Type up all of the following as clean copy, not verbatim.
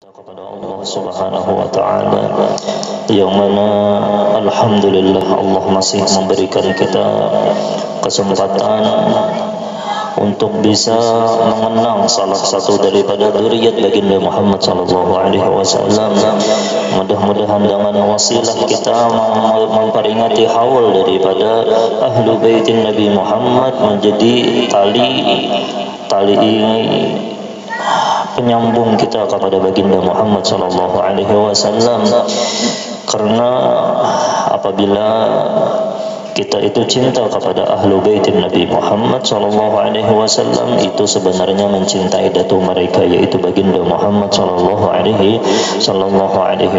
kepada Allah Subhanahu wa taala yang mana alhamdulillah Allah masih memberikan kita kesempatan untuk bisa mengenang salah satu daripada dzurriyyat baginda Muhammad sallallahu alaihi wasallam. Mudah-mudahan dengan wasilah kita memperingati haul daripada ahlu baitin Nabi Muhammad menjadi tali penyambung kita kepada baginda Muhammad sallallahu alaihi wasallam. Karena apabila kita itu cinta kepada ahlu baitin Nabi Muhammad sallallahu alaihi wasallam, itu sebenarnya mencintai datu mereka, yaitu baginda Muhammad sallallahu alaihi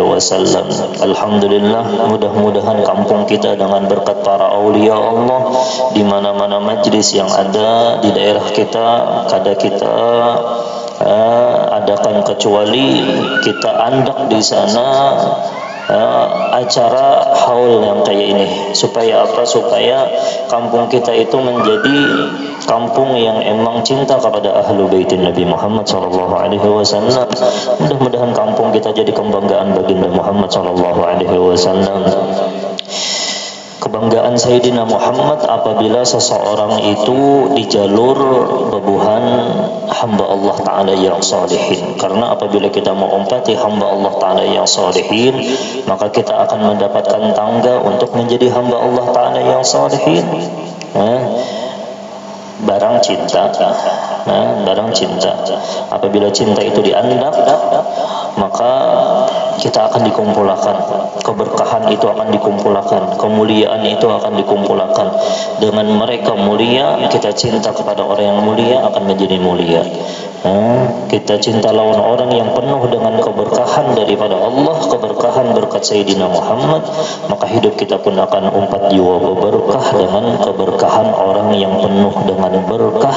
wasallam. Alhamdulillah, mudah-mudahan kampung kita dengan berkat para aulia Allah di mana-mana majlis yang ada di daerah kita, kada kita adakan kecuali kita andak di sana acara haul yang kayak ini. Supaya apa? Supaya kampung kita itu menjadi kampung yang emang cinta kepada ahlu baitin Nabi Muhammad sallallahu alaihi wasallam. Mudah-mudahan kampung kita jadi kebanggaan baginda Muhammad sallallahu alaihi wasallam. Kebanggaan Sayyidina Muhammad apabila seseorang itu di jalur bebuhan hamba Allah Ta'ala yang salihin. Karena apabila kita mengumpati hamba Allah Ta'ala yang salihin, maka kita akan mendapatkan tangga untuk menjadi hamba Allah Ta'ala yang salihin. Barang cinta, barang cinta. Apabila cinta itu diandak, maka kita akan dikumpulkan, keberkahan itu akan dikumpulkan, kemuliaan itu akan dikumpulkan. Dengan mereka mulia, kita cinta kepada orang yang mulia akan menjadi mulia. Kita cinta lawan orang yang penuh dengan keberkahan daripada Allah, keberkahan berkat Sayyidina Muhammad, maka hidup kita pun akan umpat jiwa berkah dengan keberkahan orang yang penuh dengan berkah,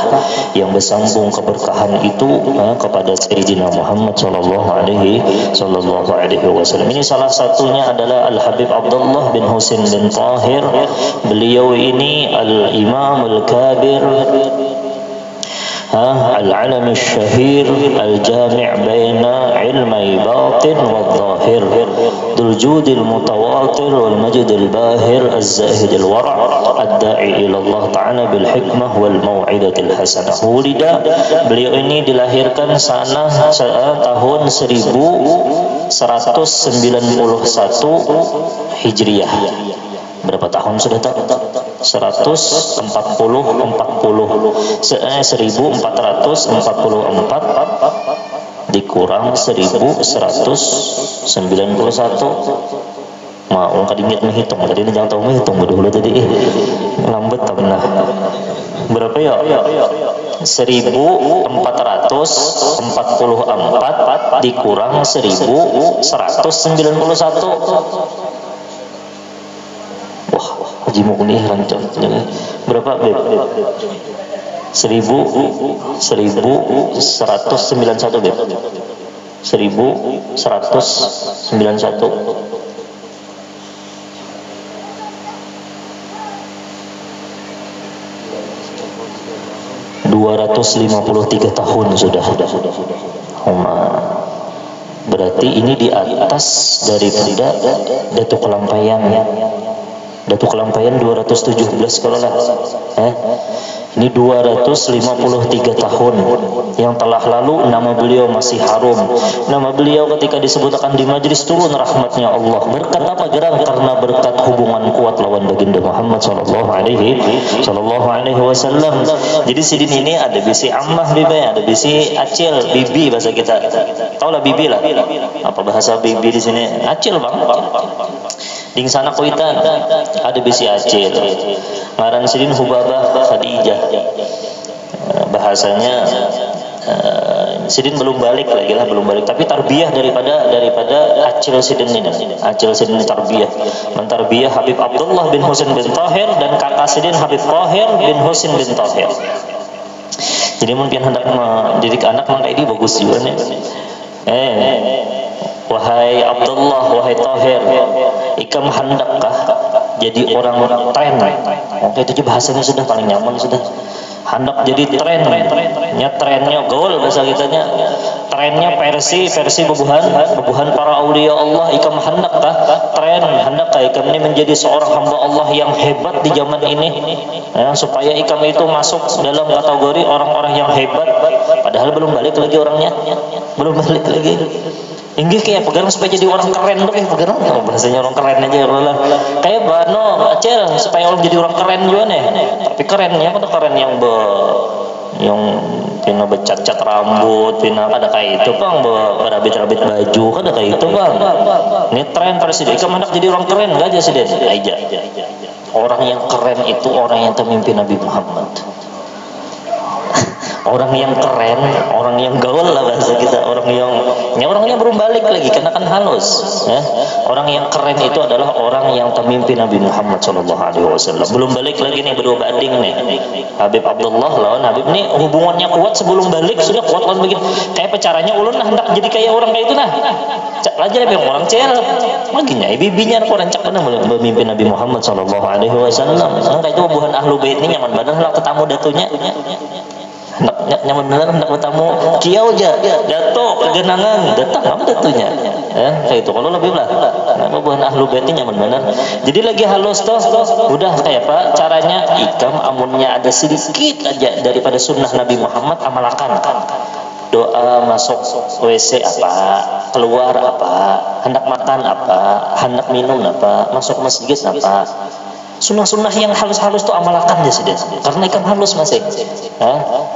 yang bersambung keberkahan itu kepada Sayyidina Muhammad sallallahu alaihi wasallam. Ini salah satunya adalah Al-Habib Abdullah bin Husain bin Tahir. Beliau ini al-Imam al-Kabir, العلم الشهير الجامع بين علمي باطن والظاهر ذو الجود المتواتر والمجد الباهر الزاهد الورع الداعي إلى الله تعالى بالحكمة والموعظة الحسنة. Beliau ini dilahirkan tahun 1191 Hijriah. Berapa tahun sudah tak? 1444 dikurang 1191. Mau nggak diingat menghitung? Tadi ini jangan tahu menghitung dulu tadi. Lambat tak benar. Berapa ya? 1444 dikurang 1191. Haji Mukni rancang berapa Beb? 1191 Beb. 1191 253 tahun sudah. Berarti ini di atas daripada Datuk Kelampaian. Datuk Kelampaian 217 kalau lah. Ini 253 tahun yang telah lalu, nama beliau masih harum. Nama beliau ketika disebutkan di majlis turun rahmatnya Allah. Berkat apa? Karena berkat hubungan kuat lawan baginda Muhammad sallallahu alaihi wasallam. Jadi sidin ini ada bisi ammah bibi, ada bisi acil bibi bahasa kita. Tahu lah bibi lah. Apa bahasa bibi di sini? Acil bang. Di sana Kuitan ada bisi acil. Ngaran sidin Hubabah Khadijah. Bahasanya sidin belum balik lagi lah, belum balik. Tapi tarbiyah daripada acil sidin ini. Acil sidin ini tarbiyah. Mentarbiyah Habib Abdullah bin Husain bin Tahir dan kakak sidin Habib Tahir bin Husain bin Tahir. Jadi mungkin hendak mendidik anak maka ini bagus juga nih. Wahai Abdullah, wahai Tahir, ikam hendakkah jadi orang tren? Oke, itu bahasanya sudah paling nyaman sudah. Hendak jadi tren, trennya gaul bahasa kitanya. trennya versi bebuhan para aulia Allah. Ikam hendak tren hendak ikam ini menjadi seorang hamba Allah yang hebat di zaman ini, ya, supaya ikam itu masuk dalam kategori orang-orang yang hebat, padahal belum balik lagi orangnya, belum balik lagi. Inggih kayak pegang supaya jadi orang keren tuh, pegang bahasanya orang keren aja Allah. Kayak bano acel supaya orang jadi orang keren juga nih. Tapi kerennya kan keren yang pina becat-cat rambut, pina ada kayak itu bang, berabit-rabit baju, ada kayak itu bang. Ini tren presiden, kamu hendak jadi orang keren enggak aja presiden? Aja. Orang yang keren itu orang yang termimpin Nabi Muhammad. Orang yang keren, orang yang gaul lah bahasa kita, orangnya belum balik lagi karena kan halus, ya. Orang yang keren itu adalah orang yang termimpin Nabi Muhammad SAW. Belum balik lagi nih, berdua banding nih. Habib Abdullah lawan Habib nih hubungannya kuat sebelum balik sudah kuat lawan begitu. Kayak caranya ulun nah hendak jadi kayak orang kayak itu nah. Aja lebih orang cel. Maginya bibinya orang cak mana memimpin Nabi Muhammad SAW. Kayak itu hubungan ahlu bait ini nyaman badan lah ketemu datunya. Nyaman benar hendak bertamu kiau aja dato kegenangan datang apa datunya, ya kayak itu kalau lebih lah bukan ahlu bait nyaman benar. Jadi lagi halus toh udah kayak apa caranya ikam amunnya ada sedikit aja daripada sunnah Nabi Muhammad amalkan. Doa masuk WC apa, keluar apa, hendak makan apa, hendak minum apa, masuk masjid apa, sunnah-sunnah yang halus-halus itu amalkan ya sudah, karena ikam halus masih,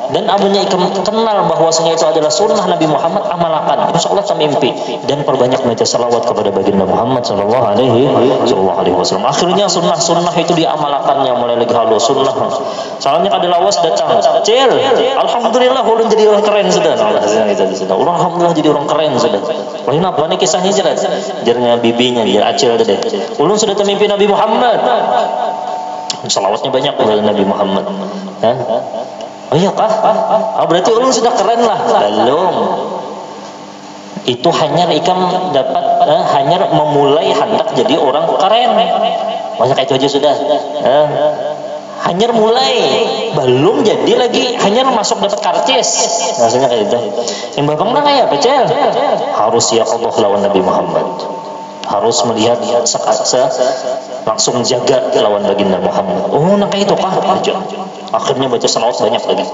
dan amunnya ikam kenal bahwasanya itu adalah sunnah Nabi Muhammad, amalkan, insya Allah mimpi dan perbanyak baca salawat kepada baginda Muhammad Sallallahu Alaihi Wasallam. Akhirnya sunnah-sunnah itu diamalkan yang mulai lagi halus sunnah. Soalnya ada lawas datang, cil, alhamdulillah ulun jadi orang keren sudah, alhamdulillah jadi orang keren sudah. Wah ini apa nih kisahnya jelas, jarnya bibinya, jar acil ada deh. Ulun sudah termimpi Nabi Muhammad. Salawatnya banyak kepada Nabi Muhammad. Oh iya kah? Berarti ulun sudah keren lah. Belum. Itu hanya ikam dapat hanya memulai hendak jadi orang keren. Masa itu aja sudah. Hanya mulai, belum jadi lagi, hanya masuk dapat karcis. Rasanya kayak itu. Yang babang nang kayak pecel. Harus ya Allah lawan Nabi Muhammad. Harus melihat langsung jaga lawan baginda Muhammad. Oh, nak itu kah? Akhirnya baca salawat banyak lagi.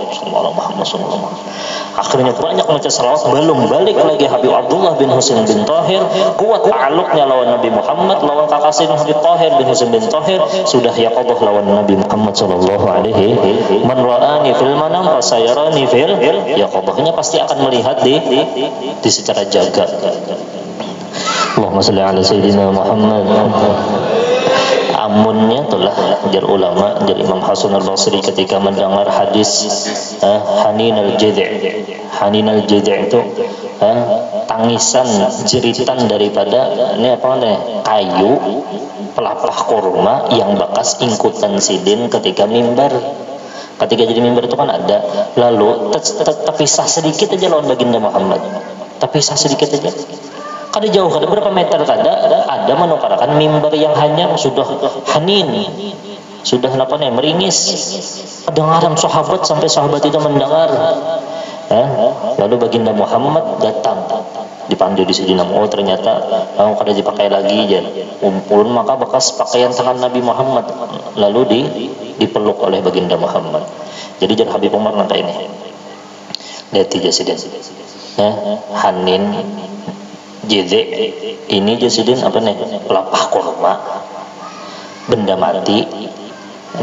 Akhirnya banyak baca salawat, belum balik lagi Habib Abdullah bin Husain bin Tahir, kuat ta'alluqnya lawan Nabi Muhammad, lawan kakasih Habib Tahir bin Husain bin Tahir, sudah yaqadhah lawan Nabi Muhammad sallallahu alaihi. Man ra'ani fil manam wa sayarani fil yaqadhahnya pasti akan melihat di secara jaga. Allahumma shalli ala sayyidina Muhammad. Amunnya itulah jar ulama, jar Imam Hasan al-Basri ketika mendengar hadis hanin al-jid' itu tangisan jeritan daripada ini apa namanya kayu pelah-pelah kurma yang bekas ingkutan sidin ketika mimbar. Ketika jadi mimbar itu kan ada, lalu terpisah sedikit aja lawan baginda Muhammad, terpisah sedikit aja. Kada jauh, kada berapa meter ada menukarakan mimbar yang hanya sudah hanin, sudah apa nih meringis, kedengaran sahabat sampai sahabat itu mendengar. Lalu baginda Muhammad datang, dipanggil di sini, oh ternyata kada dipakai lagi aja, kumpul maka bekas pakaian tangan Nabi Muhammad, lalu dipeluk oleh baginda Muhammad. Jadi jar Habib Umar nanti ini, lihat aja sidin, hanin jede ini jasidin apa nih pelapah kurma benda mati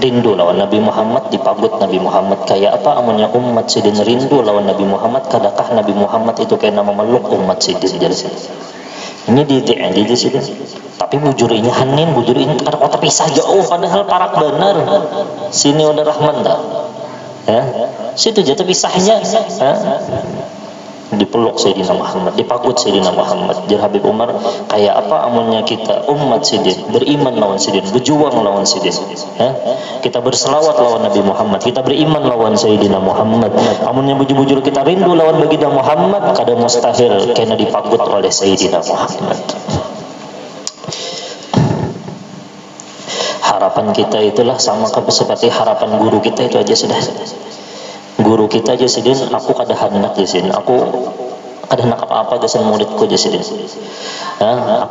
rindu lawan Nabi Muhammad, dipagut Nabi Muhammad. Kayak apa amunnya umat sidin rindu lawan Nabi Muhammad, kadakah Nabi Muhammad itu kena memeluk umat sidin jasidin ini di jasidin. Tapi bujurinya hanin, bujurinya kata pisah jauh padahal parak bener sini udah rahman dah situ jatuh pisahnya dipeluk Sayyidina Muhammad, dipagut Sayyidina Muhammad. Jar Habib Umar, kayak apa amunnya kita umat sidin beriman lawan sidin, berjuang lawan sidin, kita berselawat lawan Nabi Muhammad, kita beriman lawan Sayyidina Muhammad. Amunnya bujur-bujur kita rindu lawan baginda Muhammad, kada mustahil kena dipagut oleh Sayyidina Muhammad. Harapan kita itulah sama seperti harapan guru kita itu aja sudah. Guru kita aja sidin, aku kada hendak jasin, aku kada hendak apa-apa gesan muridku jasidin.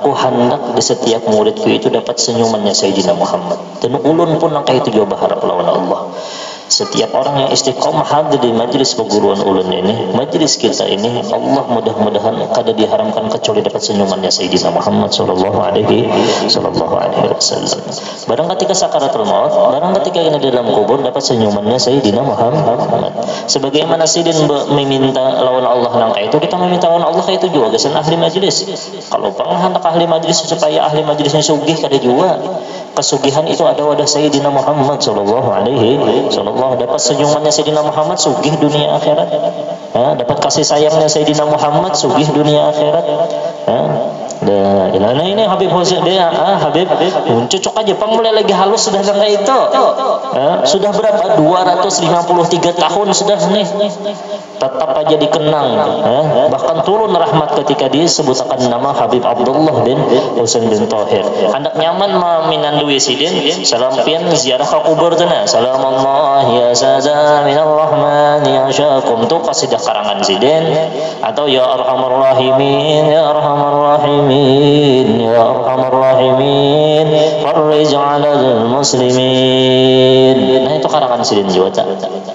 Aku hendak di setiap muridku itu dapat senyumannya Sayyidina Muhammad. Dan ulun pun nangka itu juga berharap lawan Allah. Setiap orang yang istiqomah hadir di majlis perguruan ulun ini, majlis kita ini, Allah mudah-mudahan kada diharamkan kecuali dapat senyumannya Sayyidina Muhammad sallallahu alaihi wasallam. Barang ketika sakaratul maut, barang ketika kita di dalam kubur dapat senyumannya Sayyidina Muhammad. Sebagaimana sidin meminta lawan Allah nangka itu, kita meminta lawan Allah itu juga gesan ahli majlis. Kalau pernah hendak ahli majlis supaya ahli majlisnya sugih kada juga. Kesugihan itu ada wadah Sayyidina Muhammad sallallahu alaihi wasallam. Dapat senyumannya Sayyidina Muhammad sugih dunia akhirat. Dapat kasih sayangnya Sayyidina Muhammad sugih dunia akhirat. Nah ini Habib Husain dia Habib cocok aja mulai lagi halus sudah sampai itu. Sudah berapa 253 tahun sudah nih. Tetap aja dikenang. Bahkan turun rahmat ketika disebutkan nama Habib Abdullah bin Husain bin Thahir. Hendak nyaman minandui sidin salampian ziarah ke kubur tuna. Salamallah ya sada minal rahman ya syakum tu qasidah karangan sidin atau ya arhamar rahimin ya arhamar rahimin ya arhamar rahimin farrij 'alal muslimin. Nah itu karangan sidin juga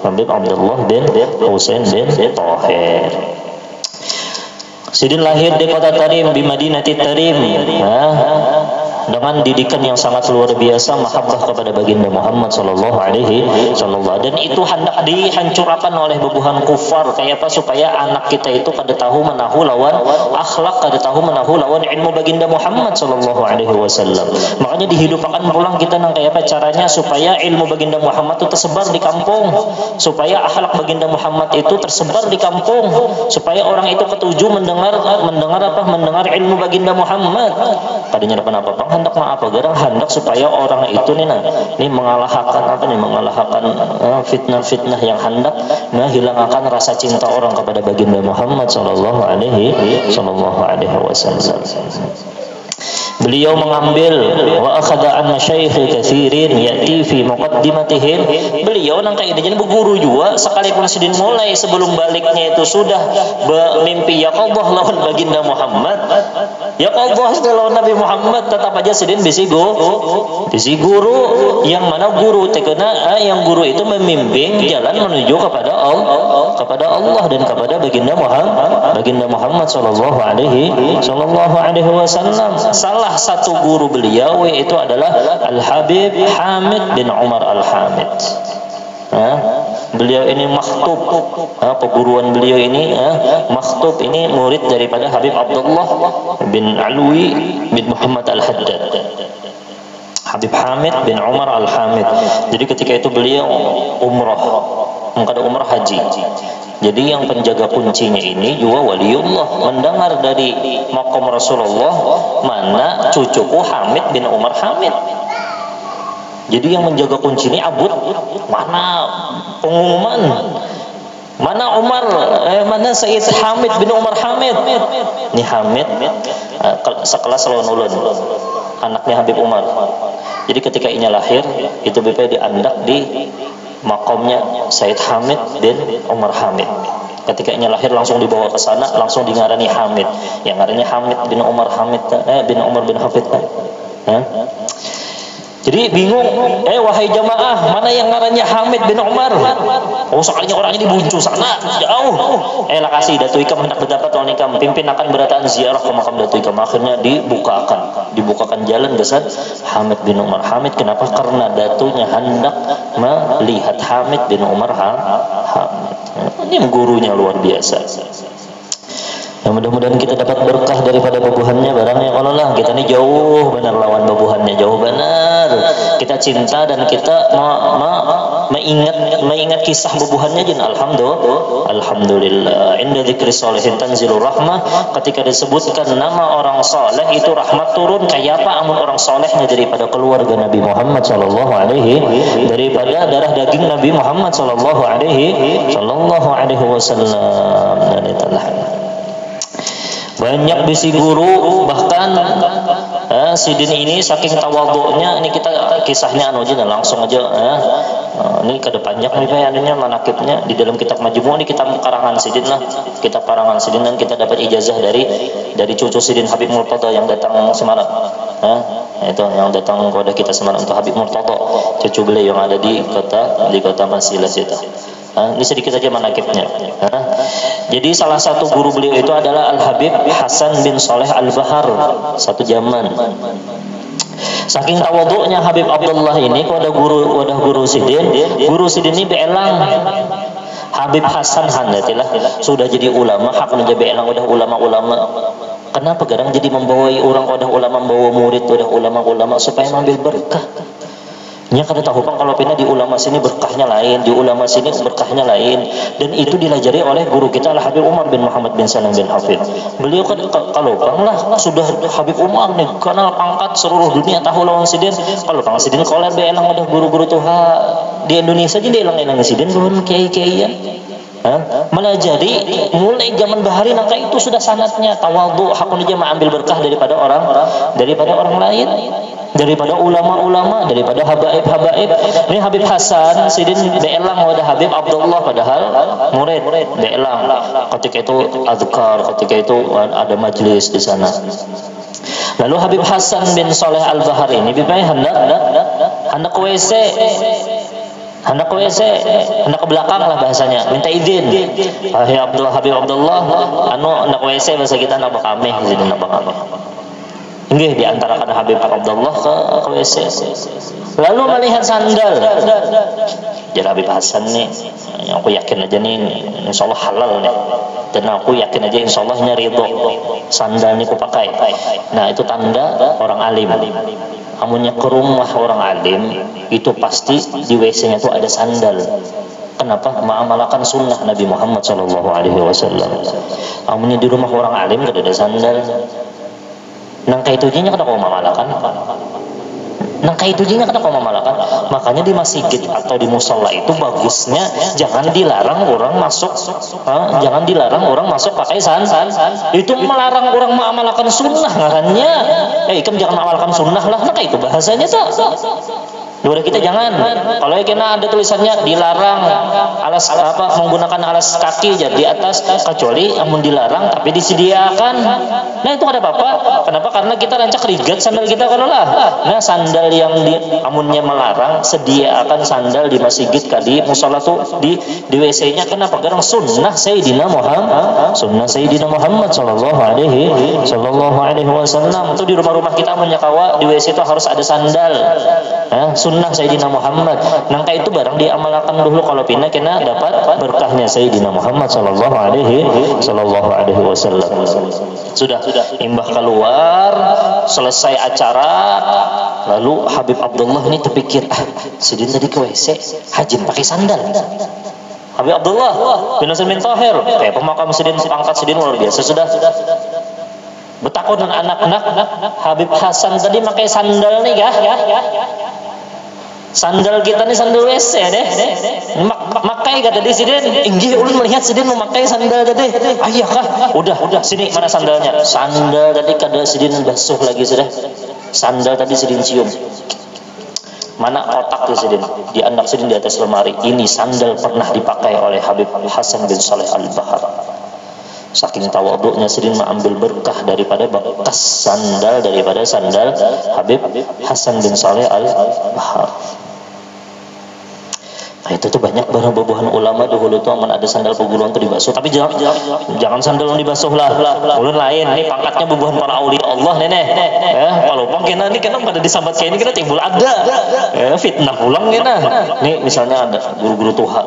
Habib Abdullah bin Husain bin Thahir. Sidin lahir di kota Tarim, di Madinati Tarim, dengan didikan yang sangat luar biasa, mahabbah kepada baginda Muhammad sallallahu alaihi wasallam. Dan itu hendak dihancurkan oleh bebuhan kufar. Kayak apa supaya anak kita itu kada tahu menahu lawan akhlak, kada tahu menahu lawan ilmu baginda Muhammad sallallahu alaihi wasallam. Makanya dihidupkan berulang kita nang kayak apa caranya supaya ilmu baginda Muhammad itu tersebar di kampung, supaya akhlak baginda Muhammad itu tersebar di kampung, supaya orang itu ketujuh mendengar ilmu baginda Muhammad. Tadinya apa hendak apa garang hendak supaya orang itu nih mengalahkan fitnah-fitnah yang hendak menghilangkan rasa cinta orang kepada baginda Muhammad sallallahu alaihi wasallam. Beliau mengambil wa akhadha an masyayikh katsirin yati fi muqaddimatihim. Beliau nang kayak jadi berguru juga sekalipun sidin mulai sebelum baliknya itu sudah bermimpi ya Allah lawan baginda Muhammad. Ya Allah lawan Nabi Muhammad, tetap aja sidin bisi guru yang mana guru tekena yang guru itu membimbing jalan menuju kepada Allah dan kepada baginda Muhammad sallallahu alaihi wasallam. Salah satu guru beliau itu adalah Al-Habib Hamid bin Umar Al-Hamid. Beliau ini makhtub, perguruan beliau ini makhtub, ini murid daripada Habib Abdullah bin Alwi bin Muhammad Al-Haddad. Habib Hamid bin Umar Al-Hamid. Jadi ketika itu beliau umrah, haji. Jadi yang penjaga kuncinya ini juga waliullah, mendengar dari maqam Rasulullah mana cucuku Hamid bin Umar Hamid. Jadi yang menjaga kunci ini abud, mana pengumuman, mana mana Sayyid Hamid bin Umar Hamid. Ini Hamid sekelas lawan ulun, anaknya Habib Umar. Jadi ketika ini lahir, itu BP diandak di makomnya Sayyid Hamid bin Umar Hamid. Ketika ini lahir langsung dibawa ke sana, langsung dingarani Hamid. Yang ngarannya Hamid bin Umar Hamid, bin Umar bin Hafid. Jadi bingung, wahai jamaah, mana yang ngarannya Hamid bin Umar? Oh, soalnya orangnya di Buncu sana, jauh. Lah kasih Datu Ikam hendak berdapat lawan Ikam, pimpin akan berataan ziarah ke makam Datu Ikam. Akhirnya dibukakan jalan besar Hamid bin Umar Hamid. Kenapa? Karena Datunya hendak melihat Hamid bin Umar Hamid. Ini gurunya luar biasa. Ya, mudah-mudahan kita dapat berkah daripada babuhannya barangnya. Kalau lah kita ini jauh benar lawan babuhannya, jauh benar. Kita cinta dan kita mengingat kisah babuhannya jin. Alhamdulillah. Inda dzikri sholihin tanzilur rahmah. Ketika disebutkan nama orang saleh itu rahmat turun. Kayak apa amun orang salehnya daripada keluarga Nabi Muhammad sallallahu alaihi, daripada darah daging Nabi Muhammad sallallahu alaihi wasallam. Dan itulah banyak bisi guru, bahkan sidin ini saking tawadhu'nya, ini kita kisahnya aja langsung aja Ini kada panjang nih Pak anunya manakibnya di dalam kitab Majmu' ini kitab karangan Sidin lah. Kitab karangan Sidin, dan kita dapat ijazah dari cucu Sidin Habib Murtada yang datang Semarang. Itu yang datang kepada kita Semarang untuk Habib Murtada, cucu beliau yang ada di kota Masilah situ. Ini sedikit saja manakibnya. Jadi salah satu guru beliau itu adalah Al-Habib Hasan bin Saleh Al-Bahar satu zaman. Saking tawaduknya Habib Abdullah ini kepada guru Sidin ini beelang Habib Hasan handatilah sudah jadi ulama, hak menjadi beelang udah ulama-ulama. Kenapa kadang jadi membawai orang udah ulama, membawa murid udah ulama-ulama supaya mengambil berkah. Nya kada tahu kan kalau pindah di ulama sini berkahnya lain, di ulama sini berkahnya lain, dan itu dilajari oleh guru kita Al Habib Umar bin Muhammad bin Salam bin Hafid. Beliau kan kalau bang lah sudah Habib Umar nih kenal pangkat seluruh dunia tahu lawan Sidin. Kalau pang Sidin kalau beelang ada guru-guru tuha di Indonesia aja elang-elang Sidin belum kiai-kiaian. Malah jadi mulai zaman bahari nangka itu sudah sanatnya tawadhu, hakun aja mengambil berkah daripada orang lain, daripada ulama-ulama, daripada habaib. Ini Habib Hasan Sidin beelang wadah Habib Abdullah padahal murid beelang. Ketika itu azkar, ketika itu ada majlis di sana. Lalu Habib Hasan bin Saleh Al-Bahar ini bibanya hendak ke WC. Hendak ke belakang lah bahasanya, minta izin. Habib Abdullah, hendak WC bahasa kita hendak bakame, jadi hendak bakame. Nggih di antara kan Habib Abdullah ke WC. Lalu melihat sandal. Jadi Habib Hasan nih, aku yakin aja nih insyaallah halal nih. Dan aku yakin aja insyaallah ridho. Sandal nih aku pakai. Nah, itu tanda orang alim. Amunnya ke rumah orang alim, itu pasti di WC-nya itu ada sandal. Kenapa? Mengamalkan sunnah Nabi Muhammad SAW. Amunnya di rumah orang alim tidak ada sandal. Nangka itu jinya kada kau mamalakan. Makanya di masjid atau di musola itu bagusnya jangan dilarang orang masuk, pakai sandal. Itu melarang orang mengamalkan sunnah ngarannya. Ikam jangan mengamalkan sunnah lah. Nangka itu bahasanya tuh. Udah kita jangan. Kalau kena ada tulisannya dilarang menggunakan alas kaki di atas, kecuali amun dilarang tapi disediakan. Nah itu ada apa-apa. Kenapa? Karena kita rancak rigat sandal kita kalau lah. Nah sandal yang amunnya melarang, sediakan sandal di masjid kadi musola tuh di WC-nya. Kenapa? Karena sunnah Sayyidina Muhammad sallallahu alaihi wasallam. Itu di rumah-rumah kita amunnya kawa di WC itu harus ada sandal. Sunnah Sayyidina Muhammad. Nangka itu barang diamalkan dulu kalau pindah kena dapat berkahnya Sayyidina Muhammad sallallahu alaihi wasallam. Sudah imbah keluar, selesai acara, lalu Habib Abdullah ini terpikir, Sidin tadi ke WC, hajin pakai sandal. Habib Abdullah bin Hasan bin Tahir, kayak pemakam Sidin, pangkat Sidin luar biasa sudah. Betakun anak-anak Habib Hasan tadi pakai sandal nih kah? Sandal kita nih sandal WC deh. Makai kata di Sidin. Inggih ulun melihat Sidin memakai sandal tadi. Iya kah? Udah sini mana sandalnya? Sandal tadi kada Sidin basuh lagi sudah. Sandal tadi Sidin cium. Mana kotak di Sidin? Di anak Sidin di atas lemari. Ini sandal pernah dipakai oleh Habib Hasan bin Saleh Al-Bahar. Saking tawaduknya Sidin mengambil berkah daripada bekas sandal Habib Hasan bin Saleh Al-Bahar. Nah itu tuh banyak buah-buahan ulama dahulu tuh aman ada sandal perguruan tuh dibasuh, tapi jangan sandal yang dibasuh lah. Ulun lain, ini pangkatnya bubuhan para aulia Allah nenek. Kalau pang kena ini kena pada disambat kayak ini kena timbul ada. Fitnah pulang kena. Nih misalnya ada guru-guru tuha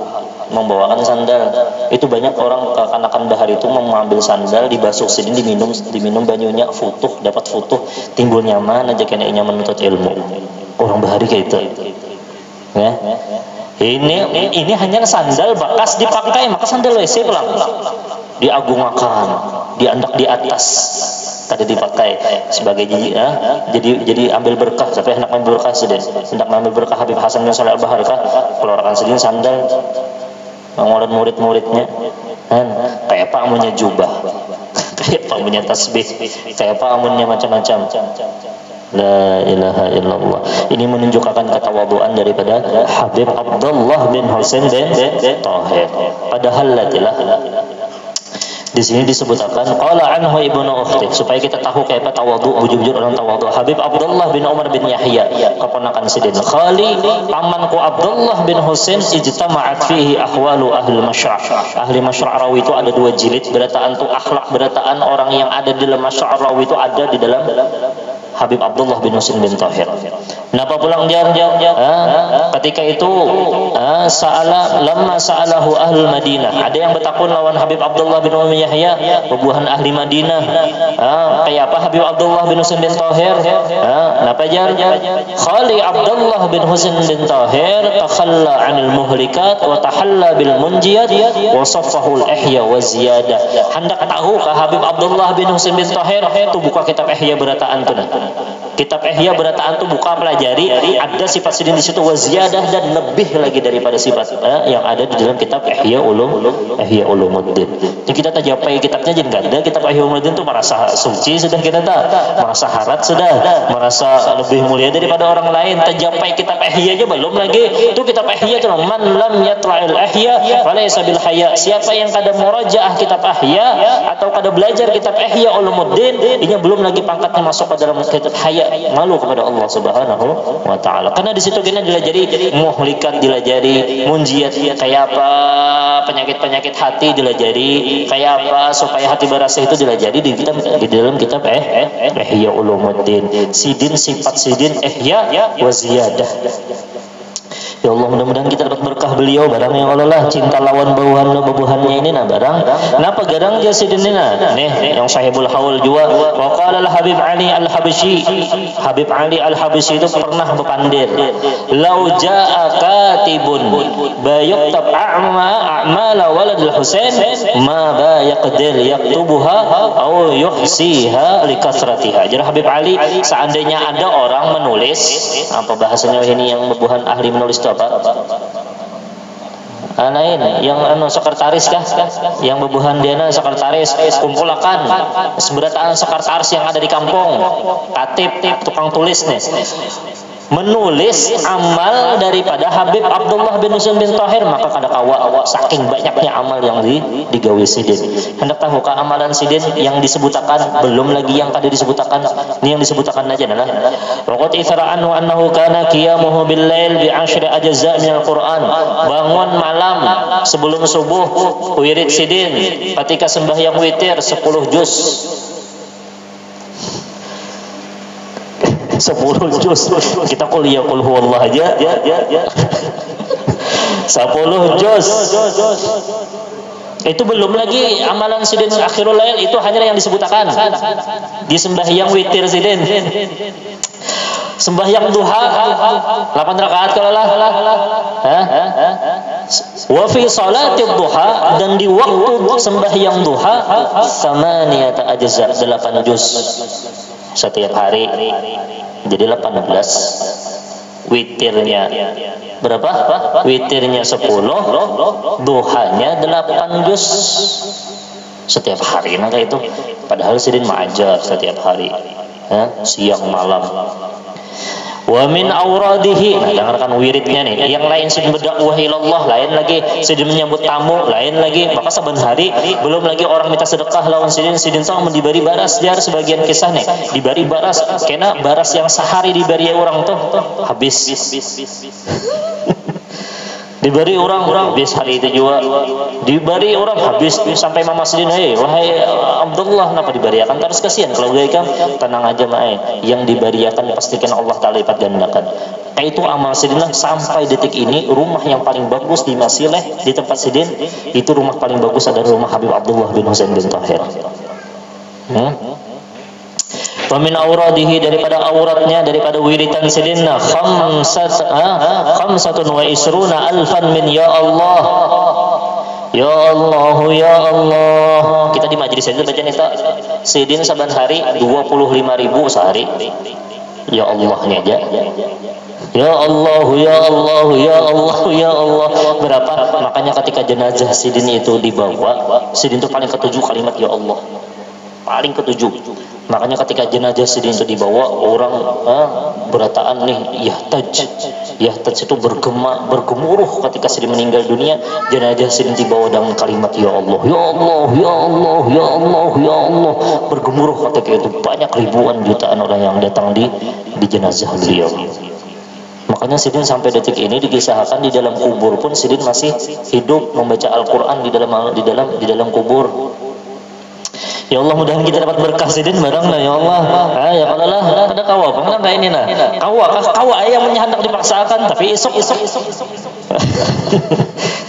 membawakan sandal, itu banyak orang kekanakan bahar itu mengambil sandal dibasuh Sidin diminum banyunya futuh, dapat futuh, timbul nyaman aja kena nyaman menuntut ilmu. Orang bahari kayak itu. Ya. Ini hanya sandal bekas dipakai, maka sandal WC pulang diagungkan, diandak di atas tadi dipakai sebagai jadi ambil berkah. Sampai hendak ambil berkah Sidin, hendak ambil berkah Habib Hasan bin Saleh Al-Bahar kah keluarkan Sidin sandal mengorat murid-muridnya kayak apa amunnya jubah, kayak apa amunnya tasbih, kayak apa amunnya macam-macam. La ilaha illallah. Ini menunjukkan ketawaduan daripada Habib Abdullah bin Husain bin Tahir. Padahal latilah di sini disebutkan qala anhu ibnu ukhti, supaya kita tahu kayak tawadhu, bujur-bujur orang tawadhu. Habib Abdullah bin Umar bin Yahya, keponakan Sidin Khali, pamanku Abdullah bin Husain, ijtama'at fihi ahwalu ahli masyra'. Ahli masyra' rawi itu ada 2 jilid, berataan tuh akhlak, berataan orang yang ada di dalam masyra' rawi itu ada di dalam Habib Abdullah bin Husain bin Tahir. Kenapa pulang dia? Ketika itu lamma sa'alahu ahlul Madinah. Ada yang bertakun lawan Habib Abdullah bin Umar Yahya, bubuhan ahli Madinah. Kayak apa Habib Abdullah bin Husain bin Tahir? Kenapa jar? Khali Abdullah bin Husain bin Tahir takhalla 'anil muhlikat wa tahalla bil munjiyat wa saffahu al-ihya wa ziyadah. Hendak tahu ke Habib Abdullah bin Husain bin Tahir itu buka kitab Ihya berataan tuh. Kitab Ihya berataan tuh buka pelajari, ada sifat Sidin di situ waziyadah dan lebih lagi daripada sifat yang ada di dalam kitab Ihya Ulumuddin. Jadi kita tak japai kitabnya jadi enggak ada. Kitab Ihya Ulumuddin tuh merasa suci sudah kita tak, merasa harat sudah, merasa lebih mulia daripada orang lain. Tak japai kitab Ihya aja belum lagi. Itu kitab Ihya tuh man lam yatra'il Ihya falaysa bil haya. Siapa yang kada murajaah kitab Ihya atau kada belajar kitab Ihya Ulumuddin, ini belum lagi pangkatnya masuk ke dalam kitab haya, malu kepada Allah Subhanahu wa taala. Karena di situ kita dilajari muhlikat, dilajari munjiat, kayak apa penyakit-penyakit hati dilajari, kayak apa supaya hati berasa itu dilajari di dalam kitab Ihya Ulumuddin. Sidin, sifat Sidin Ihya wa ziyadah. Ya Allah, mudah-mudahan kita dapat berkah beliau. Barang yang Allah lah cinta lawan babuhannya ini nah barang. Kenapa garang dia Sidin ini nah? Nih yang sahibul haul juga. Wa qala al-Habib Ali al-Habsyi. Habib Ali al-Habsyi itu pernah berpandir. Lau jaa katibun bayaktab a'mala waladul Husain ma ba yaqdir yaktubuha aw yuhsiha likasratiha. Jadi Habib Ali, seandainya ada orang menulis, apa bahasanya ini yang babuhan ahli menulis apa? Lain yang sekretaris kah? Yang bebuhan dia sekretaris, kumpulakan seberataan sekretaris yang ada di kampung, katib, tukang tulis nih, menulis amal daripada Habib Abdullah bin Husain bin Tahir, maka kada kawa saking banyaknya amal yang digawe Sidin. Hendak tahu ke amalan Sidin yang disebutakan, belum lagi yang tadi disebutakan. Ini yang disebutakan aja adalah waqad ithara annahu kana qiyamuhu bil lail bi 10 ajza' min al-Qur'an. Bangun malam sebelum subuh wirid Sidin ketika sembahyang witir 10 juz. 10 juz. Kita kuliah qul huwallah aja 10 juz. Itu belum lagi amalan Sidin akhirul lail, itu hanya yang disebutkan di sembahyang witir Sidin. Sembahyang duha 8 rakaat kalau lah. Wa fi salatid duha, dan di waktu sembahyang duha 8 ajza' 8 juz setiap hari. Jadi 18. Witirnya berapa? Witirnya 10, duhanya 8 juz setiap hari. Nah kayak itu. Padahal Sidin mengajar setiap hari, siang malam. Wa min awradihi, nah dengarkan wiridnya nih. Yang lain Sidin berdakwah ilallah, lain lagi Sidin menyambut tamu, lain lagi. Maka saban hari, belum lagi orang minta sedekah lawan Sidin. Sidin tuh diberi baras, jar sebagian kisah nih, diberi baras, kena baras yang sehari diberi orang tuh habis. Diberi orang habis hari itu juga, diberi orang habis sampai Mama Sidin, wahai Abdullah, kenapa diberiakan terus? Kasihan kalau gue kan. Tenang aja mae, yang diberiakan pastikan Allah Ta'ala lipat gandakan. Kayak itu amal Sidin lah. Sampai detik ini rumah yang paling bagus di Masileh, di tempat Sidin, itu rumah paling bagus adalah rumah Habib Abdullah bin Husain bin Tahir. Wa min awradihi, daripada auratnya, daripada wiridan Sidin, 25 alfan min ya Allah. Ya Allah, ya Allah. Kita di majelis itu baca nita Sidin saban hari 25.000 sehari. Ya Allahnya aja. Ya Allah, ya Allah, ya Allah, ya Allah. Berapa? Makanya ketika jenazah Sidin itu dibawa, Sidin itu paling ketujuh kalimat ya Allah. Paling ketujuh. Makanya ketika jenazah sidin itu dibawa, orang berataan nih, yahtaj itu bergemuruh ketika sidin meninggal dunia. Jenazah sidin dibawa dengan kalimat ya Allah, ya Allah, ya Allah, ya Allah, ya Allah, bergemuruh ketika itu. Banyak ribuan jutaan orang yang datang di jenazah beliau. Makanya sidin sampai detik ini dikisahkan di dalam kubur pun sidin masih hidup membaca Al-Quran di dalam kubur. Ya Allah, mudah-mudahan kita dapat berkah sidin bareng lah ya Allah. Ya kalau lah ada kawa apa enggak ini nah. Kawa yang hendak dipaksakan tapi esok.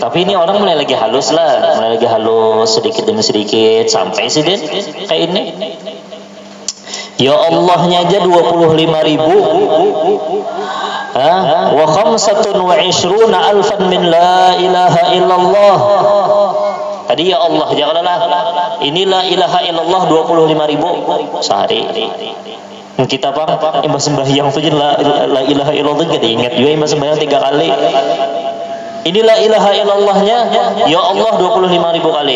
Tapi ini orang mulai lagi halus sedikit demi sedikit sampai sidin kayak ini. Ya Allahnya aja 25.000. Wa 25 alfan min la ilaha illallah. Tadi ya Allah, janganlah inilah ilaha illallah 25.000 sehari. Kita Pak, imam sembahyang saja la ilaha illallah enggak diingat juga imam sembahyang 3 kali. Inilah ilaha illallahnya ya Allah 25.000 kali.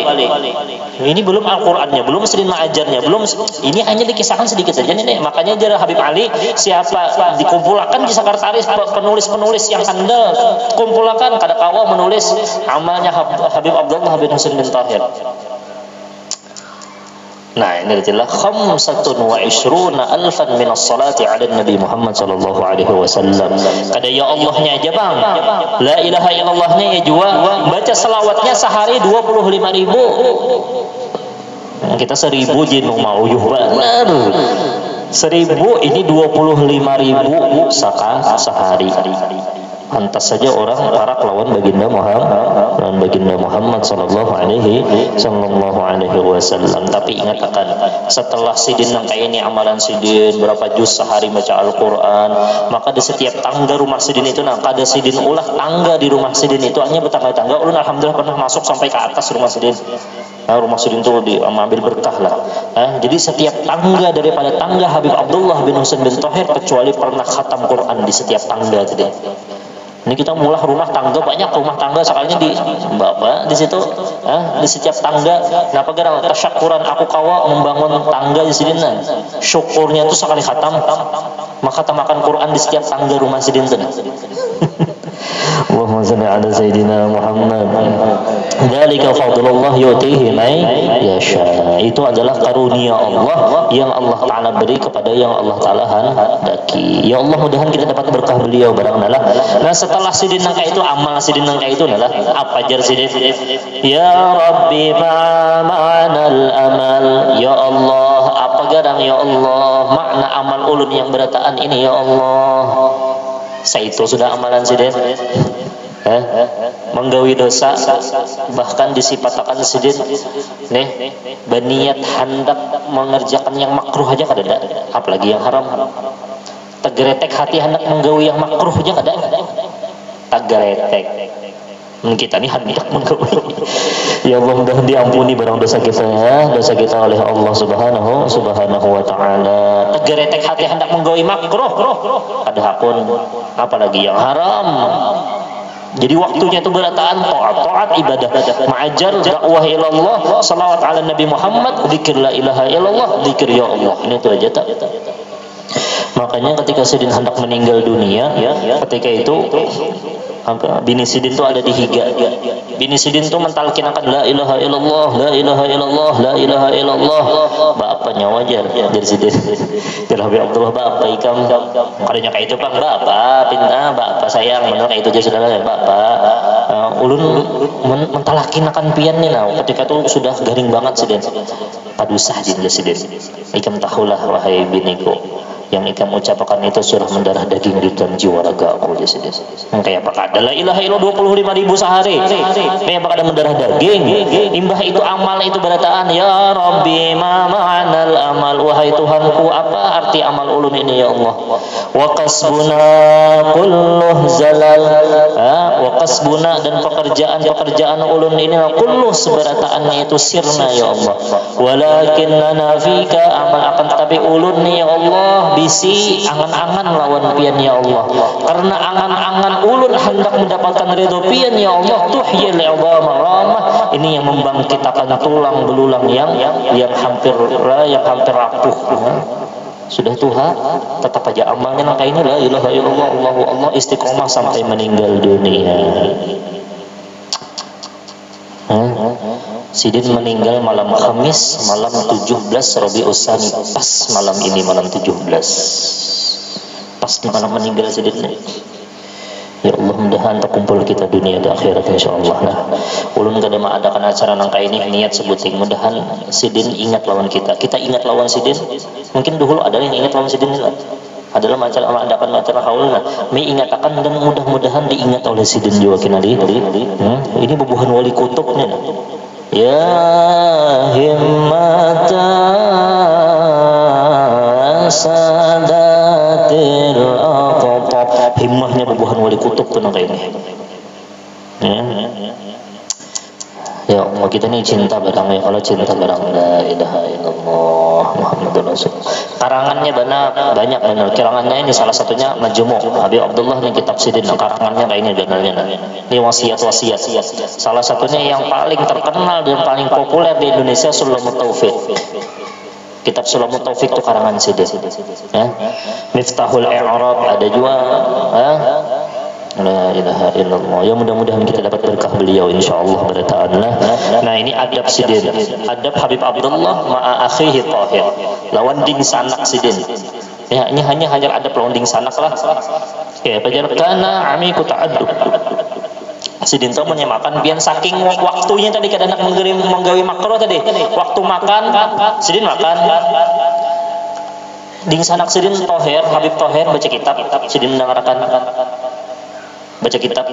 Ini belum Al-Qur'annya, belum sidin mengajarnya, belum, ini hanya dikisahkan sedikit saja nih. Makanya jar Habib Ali siapa dikumpulkan di sekretaris penulis-penulis yang handal, kumpulkan kada kawa menulis amalnya Habib Abdullah bin Husain bin Tahir. Nah, ini adalah 25 alfan minas salati ala Nabi Muhammad sallallahu alaihi wasallam. Kada ya Allahnya aja bang, la ilaha illallahnya ya juga, baca selawatnya sehari 25.000. Kita 1.000 jin mau benar. 1.000 ini 25.000 sehari. Pantas saja orang parak lawan baginda Muhammad sallallahu alaihi wasallam. Tapi ingat akan setelah sidin nang kayak ini amalan sidin berapa juz sehari baca Al-Quran, maka di setiap tangga rumah sidin itu ada sidin ulah tangga di rumah sidin itu hanya bertangga-tangga. Ulun alhamdulillah pernah masuk sampai ke atas rumah sidin. Rumah sidin itu diambil berkah lah. Jadi setiap tangga daripada tangga Habib Abdullah bin Husain bin Tahir kecuali pernah khatam Quran di setiap tangga tadi. Ini kita mulai rumah tangga, banyak rumah tangga sekalinya di Bapak di situ, di setiap tangga. Kenapa gara tasyakuran aku kawa membangun tangga di sini nah. Syukurnya tuh sekali khatam, maka tamakan Quran di setiap tangga rumah sidin tuh. Allahumma shalli ala sayyidina Muhammad. Dzalika fadlullah yu'tihi may yasha. Itu adalah karunia Allah yang Allah Taala beri kepada yang Allah Taala hendaki. Ya Allah, mudahan kita dapat berkah beliau barang nalah. Nah, setelah sidin nangka itu amal sidin nangka itu nalah apa jar sidin? Ya Rabbi ma'anal amal. Ya Allah, apa garang ya Allah makna amal ulun yang berataan ini ya Allah. Itu sudah amalan sidin. Menggawi dosa bahkan disifatakan sidin nih berniat hendak mengerjakan yang makruh aja kada ada, apalagi yang haram. Tegeretek hati hendak menggawi yang makruh aja kada ada. Tegeretek kita ini hendak menggawi. Ya Allah, mudah diampuni barang dosa kita oleh Allah subhanahu wa ta'ala. Tegeretek hati hendak menggawi makruh ada hakun, apalagi yang haram. Jadi waktunya itu berataan taat ibadah, ma'ajar dakwah ilallah, salawat ala Nabi Muhammad, zikir la ilaha illallah, zikir ya Allah. Ini itu aja tak. Makanya ketika sidin hendak meninggal dunia, ketika itu bini sidin itu ada di higa. Bini sidin itu mentalkinakan la ilaha illallah, la ilaha illallah, la ilaha illallah. Bapaknya wajar dari sidin. Jadi Habib Abdullah bapak ikam. Kadanya kayak itu Bang, bapak pinta, bapak sayang, benar kayak itu aja saudara ya bapak. Ulun mentalkinakan pian nih nah. Ketika itu sudah garing banget sidin. Padusah jin sidin. Ikam tahulah wahai biniku, yang ikam ucapkan itu sudah mendarah daging di dalam jiwa raga aku jadi sidin. Kayak apa kada la ilaha illallah 25.000 sehari. Kayak apa kada mendarah daging. Imbah itu amal itu berataan ya Rabbi ma ma'anal amal. Wahai Tuhanku, apa arti amal ulun ini ya Allah? Wa qasbuna kulluh zalal. Wa qasbuna dan pekerjaan ulun ini kulluh seberataannya itu sirna ya Allah. Walakinnana fika amal, akan tetapi ulun nih ya Allah kondisi angan-angan lawan pian ya Allah. Karena angan-angan ulun hendak mendapatkan ridho pian ya Allah, tuhyil 'idhama ramah, ini yang membangkitkan tulang belulang yang hampir rapuh. Sudah Tuhan, tetap aja amalnya maka ini la ilaha illallah Allahu Allah, istiqomah sampai meninggal dunia. Sidin meninggal malam Kamis, malam 17 Rabiul Tsani, pas malam ini malam 17. Pas di malam meninggal Sidin. Ya Allah, mudahan terkumpul kita dunia dan akhirat insyaallah. Nah, ulun kada mengadakan acara nangka ini niat sebuting mudahan Sidin ingat lawan kita. Kita ingat lawan Sidin. Mungkin dulu ada yang ingat lawan Sidin adalah mengadakan acara haul. Nah, ingatakan dan mudah-mudahan diingat oleh Sidin juga kinali. Ini bubuhan wali kutubnya. Ya himmata sadatil aqtab, himmahnya bubuhan wali kutub tuh nang ini. Ya Allah, kita ini cinta barang ya Allah, cinta barang la ilaha illallah Muhammadur Rasul. Karangannya banyak benar. Karangannya ini salah satunya Majmu' Habib Abdullah nih, kitab Sidin. Karangannya kayak ini benernya. Ini wasiat-wasiat. Salah satunya yang paling terkenal dan paling populer di Indonesia Sulamut Taufik. Kitab Sulamut Taufik itu karangan Sidin. Ya. Miftahul I'rab ada juga. La ilaha illallah. Ya mudah-mudahan kita dapat berkah beliau insyaallah ta'ala. Nah, ini adab Sidin. Adab Habib Abdullah ma'a akhihi Tahir. Lawan ding sanak Sidin. Ya, ini hanya adab lawan ding sanak lah. Ya, pajarkana amiku ta'addub. Sidin itu menyemakan biar saking waktunya tadi kadang menggawi makro tadi. Waktu makan Sidin makan. Ding sanak Sidin Tahir, Habib Tahir baca kitab, Sidin mendengarkan baca kitab.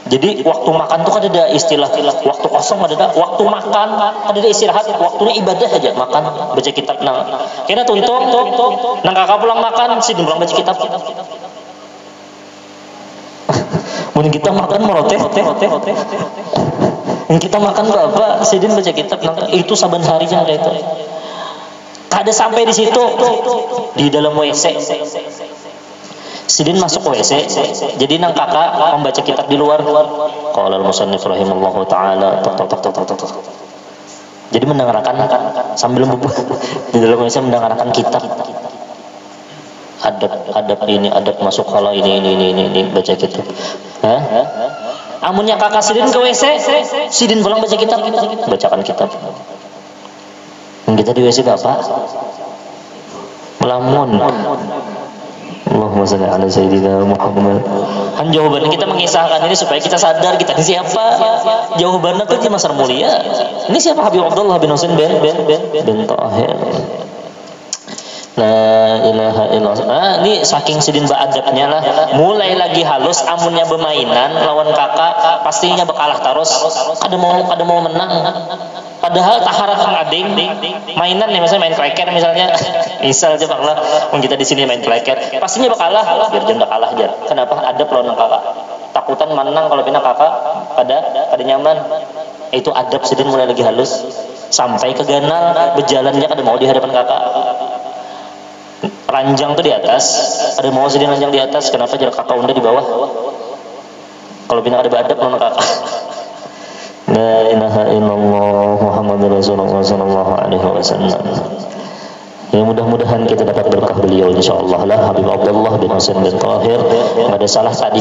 Jadi waktu makan tuh kan ada istilah waktu kosong, ada waktu makan, ada istirahat, waktunya ibadah aja, makan baca kitab. Nah, kena tuntung nang kakak pulang makan, Sidin pulang baca kitab. Mungkin kita makan meroteh. Kita makan berapa, Sidin baca kitab. Nah, itu saban harinya kayak itu. Kada sampai di situ di dalam WC. Sidin masuk WC, jadi nang kakak membaca kitab di luar. Qala al-musannif rahimallahu taala tok. Jadi mendengarkan sambil bubuk di dalam WC mendengarkan kitab. Adab ini, adab masuk kala ini baca kitab. Amunnya kakak Sidin ke WC, Sidin pulang baca kitab, bacakan kitab. Kita di WC apa? Melamun. Allahumma shalli ala sayyidina Muhammad. Kan jawabannya kita mengisahkan ini supaya kita sadar kita ini siapa. Jawabannya tuh Mas Mulia. Ini siapa? Habib Abdullah bin Husain bin Tahir. La ilaha illallah. Ini saking Sidin beadabnya lah. Mulai lagi halus amunnya bermainan lawan kakak pastinya bakalah terus. Kada mau menang. Padahal taharah kang ading mainan nih, misalnya main kleker misalnya. Misal aja bakal kita di sini main kleker, pastinya bakalah biar jangan kalah aja. Kenapa? Ada lawan kakak. Takutan menang kalau pindah kakak pada nyaman. Itu adab Sidin mulai lagi halus sampai ke ganal berjalannya kada mau di hadapan kakak. Ranjang tuh di atas, ada mau Sidin ranjang di atas, kenapa jarak kakak unda di bawah? Kalau pindah ada beradab lawan kakak. La ilaha illallah Muhammadur Rasulullah sallallahu alaihi wasallam. Ya mudah-mudahan kita dapat berkah beliau insyaallah lah. Habib Abdullah bin Husain bin Tahir. Enggak ada salah tadi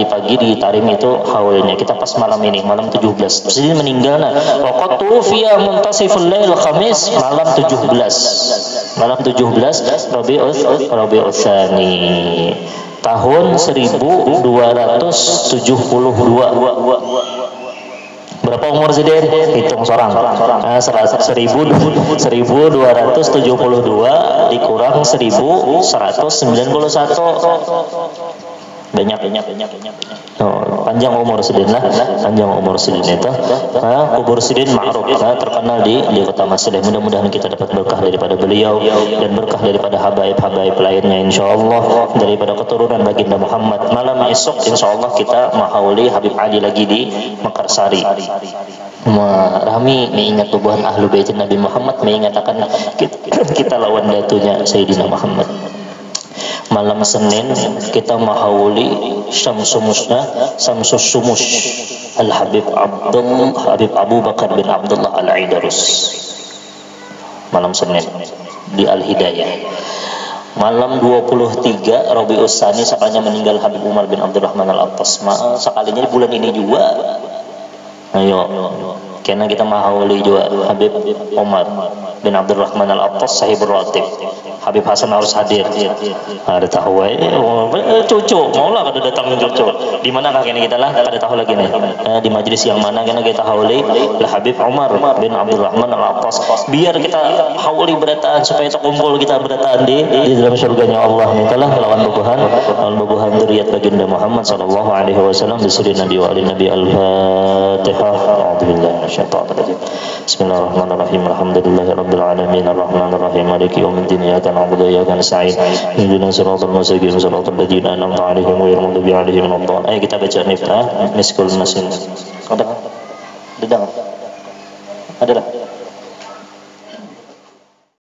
pagi di Tarim itu haulnya. Kita pas malam ini malam 17. Jadi meninggal waqad tufiya muntasiful lail Khamis malam 17. Malam 17 Rabiul Tsani tahun 1272. Berapa umur Sidin? Hitung sorang. 1272 dikurang 1191. Banyak. Panjang umur Sidin lah. Panjang umur Sidin itu. Kubur Sidin ma'ruf, terkenal di kota Masalah. Mudah-mudahan kita dapat berkah daripada beliau dan berkah daripada habaib-habaib lainnya insyaallah, daripada keturunan baginda Muhammad. Malam esok insyaallah kita mahauli Habib Ali lagi di Mekarsari. Rami mengingat tubuhan ahlu bait Nabi Muhammad, mengingatkan kita lawan datunya Sayyidina Muhammad. Malam Senin kita mahawuli Syamsus Sumus Al Habib Abu Bakar bin Abdullah Al Aidarus. Malam Senin di Al Hidayah. Malam 23 Rabiul Tsani sekalinya meninggal Habib Umar bin Abdurrahman Al Attas. Sekalinya di bulan ini juga. Ayo, karena kita mahawali juga Habib Umar bin Abdurrahman Al Attas Sahibur Ratib. Habib Hasan harus hadir. Ada tahu cucu, maulah kada datang cucu. Di mana kah kita lah? Kada tahu lagi nih. Di majelis yang mana karena kita hauli lah Habib Umar bin Abdurrahman Al Attas. Biar kita hauli berataan supaya terkumpul kita berataan di dalam surganya Allah. Mintalah lawan bubuhan dzurriyyat baginda Muhammad sallallahu alaihi wasallam bi sirri Nabi wa ali Nabi Al-Fatihah. A'udzubillahi minasyaitonir rajim. Bismillahirrahmanirrahim. Alhamdulillahirabbil alamin arrahmanir rahim maliki yaumiddin. نعبد وإياك نستعين اهدنا الصراط المستقيم صراط الذين أنعمت عليهم غير المغضوب عليهم ولا الضالين. Ayo kita baca Miftah Miskul Masin. Ada? Ada? Ada lah.